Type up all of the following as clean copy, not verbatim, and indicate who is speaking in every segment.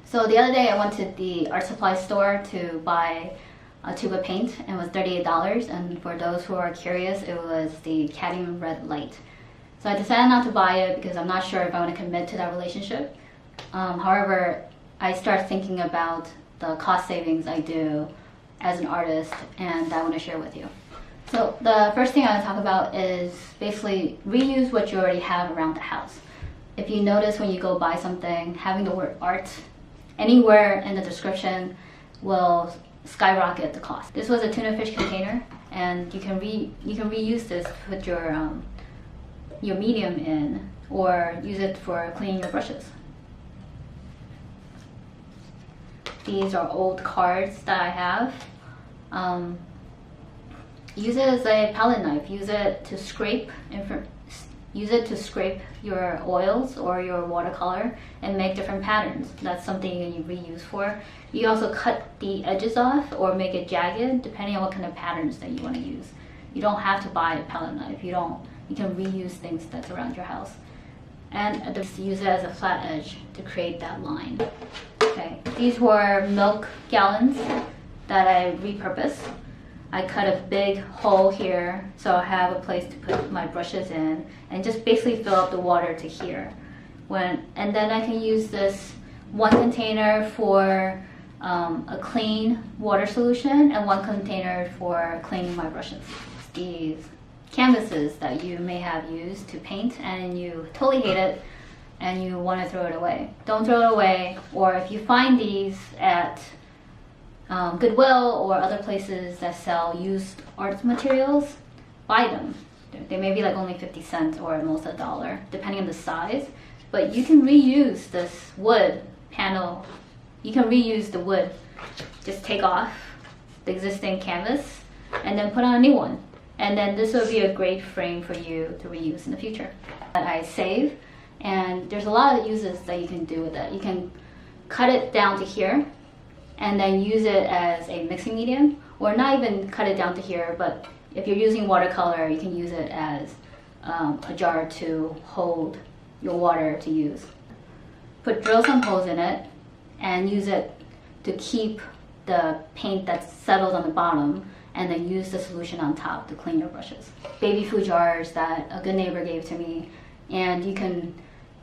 Speaker 1: So the other day I went to the art supply store to buy a tube of paint and it was $38, and for those who are curious, it was the cadmium red light. So I decided not to buy it because I'm not sure if I want to commit to that relationship. However, I start thinking about the cost savings I do as an artist, and I want to share with you. So the first thing I want to talk about is basically reuse what you already have around the house. If you notice when you go buy something, having the word art anywhere in the description will skyrocket the cost. This was a tuna fish container, and you can reuse this to put your medium in, or use it for cleaning your brushes. These are old cards that I have. Use it as a palette knife. Use it to scrape your oils or your watercolor and make different patterns. That's something you reuse for. You also cut the edges off or make it jagged depending on what kind of patterns that you want to use. You don't have to buy a palette knife. You can reuse things that's around your house. And just use it as a flat edge to create that line. Okay, these were milk gallons that I repurposed. I cut a big hole here so I have a place to put my brushes in and just basically fill up the water to here. And then I can use this one container for a clean water solution and one container for cleaning my brushes. These canvases that you may have used to paint and you totally hate it and you want to throw it away. Don't throw it away, or if you find these at Goodwill or other places that sell used art materials, buy them. They may be like only 50 cents or at most $1, depending on the size. But you can reuse this wood panel. You can reuse the wood. Just take off the existing canvas and then put on a new one. And then this will be a great frame for you to reuse in the future. I save, and there's a lot of uses that you can do with it. You can cut it down to here and then use it as a mixing medium, or not even cut it down to here, but if you're using watercolor, you can use it as a jar to hold your water to use. Drill some holes in it and use it to keep the paint that's settled on the bottom, and then use the solution on top to clean your brushes. Baby food jars that a good neighbor gave to me, and you can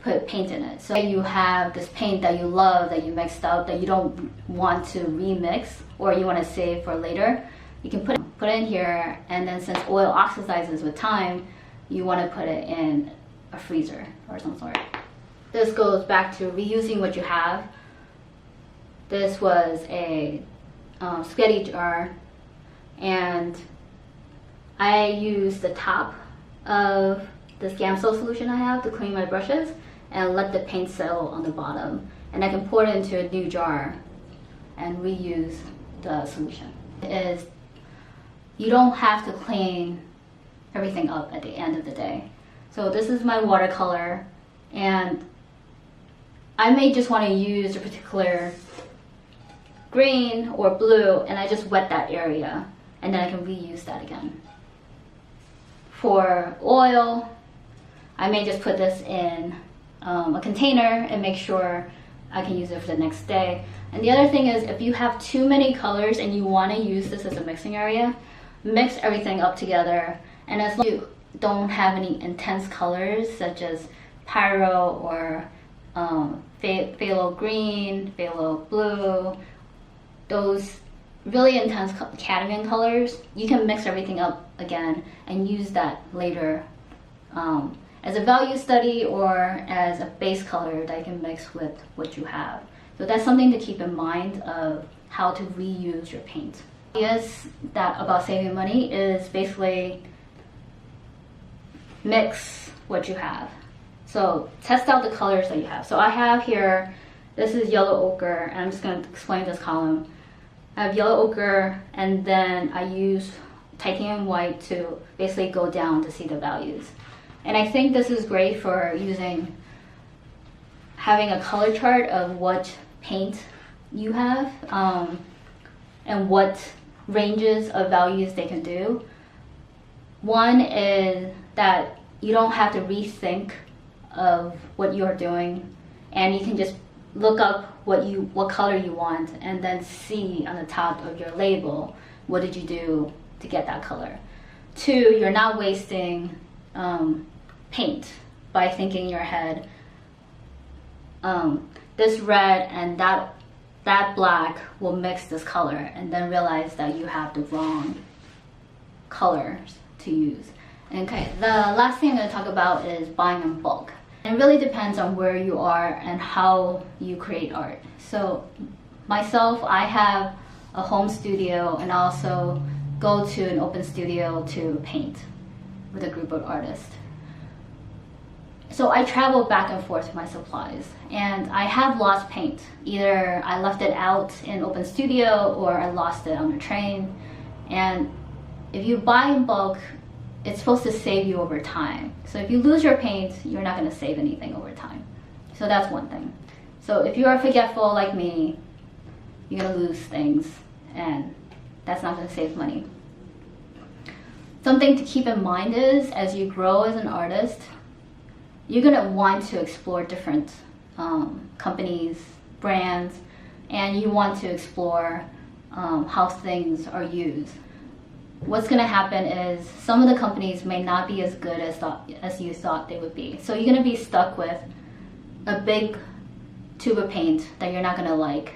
Speaker 1: put paint in it. So you have this paint that you love, that you mixed up, that you don't want to remix, or you want to save for later. You can put it in here, and then since oil oxidizes with time, you want to put it in a freezer or some sort. This goes back to reusing what you have. This was a spaghetti jar, and I used the top of this Gamsol solution I have to clean my brushes and let the paint settle on the bottom. And I can pour it into a new jar and reuse the solution. You don't have to clean everything up at the end of the day. So this is my watercolor, and I may just want to use a particular green or blue, and I just wet that area, and then I can reuse that again. For oil, I may just put this in a container and make sure I can use it for the next day. And the other thing is, if you have too many colors and you want to use this as a mixing area, mix everything up together. And as long as you don't have any intense colors such as pyro or phthalo green, phthalo blue, those really intense cadmium colors, you can mix everything up again and use that later as a value study or as a base color that you can mix with what you have. So that's something to keep in mind of how to reuse your paint. Ideas about saving money is basically mix what you have. So test out the colors that you have. So I have here, this is yellow ochre, and I'm just going to explain this column. I have yellow ochre, and then I use titanium white to basically go down to see the values. And I think this is great for having a color chart of what paint you have and what ranges of values they can do. One is that you don't have to rethink of what you're doing, and you can just look up what color you want, and then see on the top of your label what did you do to get that color. 2, you're not wasting paint by thinking in your head, this red and that black will mix this color, and then realize that you have the wrong colors to use. Okay, the last thing I'm going to talk about is buying in bulk. It really depends on where you are and how you create art. So myself, I have a home studio and also go to an open studio to paint with a group of artists. So I travel back and forth with my supplies, and I have lost paint. Either I left it out in open studio or I lost it on the train. And if you buy in bulk, it's supposed to save you over time. So if you lose your paint, you're not going to save anything over time. So that's one thing. So if you are forgetful like me, you're going to lose things, and that's not going to save money. Something to keep in mind is, as you grow as an artist, you're going to want to explore different companies, brands, and you want to explore how things are used. What's going to happen is some of the companies may not be as good as you thought they would be. So you're going to be stuck with a big tube of paint that you're not going to like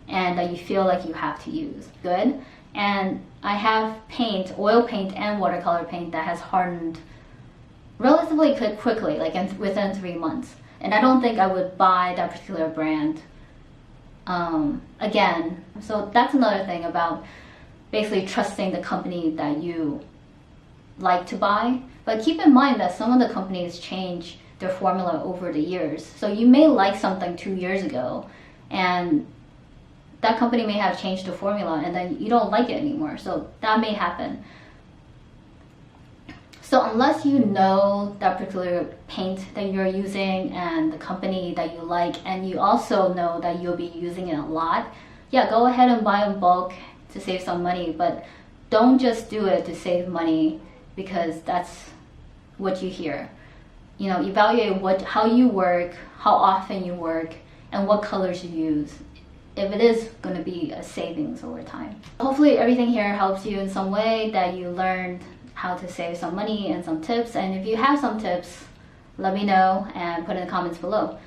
Speaker 1: and that you feel like you have to use. Good. And I have paint, oil paint and watercolor paint that has hardened relatively quickly, like within 3 months. And I don't think I would buy that particular brand again. So that's another thing about basically trusting the company that you like to buy. But keep in mind that some of the companies change their formula over the years. So you may like something 2 years ago, and that company may have changed the formula and then you don't like it anymore. So that may happen. So unless you know that particular paint that you're using and the company that you like, and you also know that you'll be using it a lot, yeah, go ahead and buy in bulk to save some money, but don't just do it to save money because that's what you hear. You know, evaluate how you work, how often you work, and what colors you use, if it is going to be a savings over time. Hopefully everything here helps you in some way, that you learned how to save some money and some tips. And if you have some tips, let me know and put in the comments below.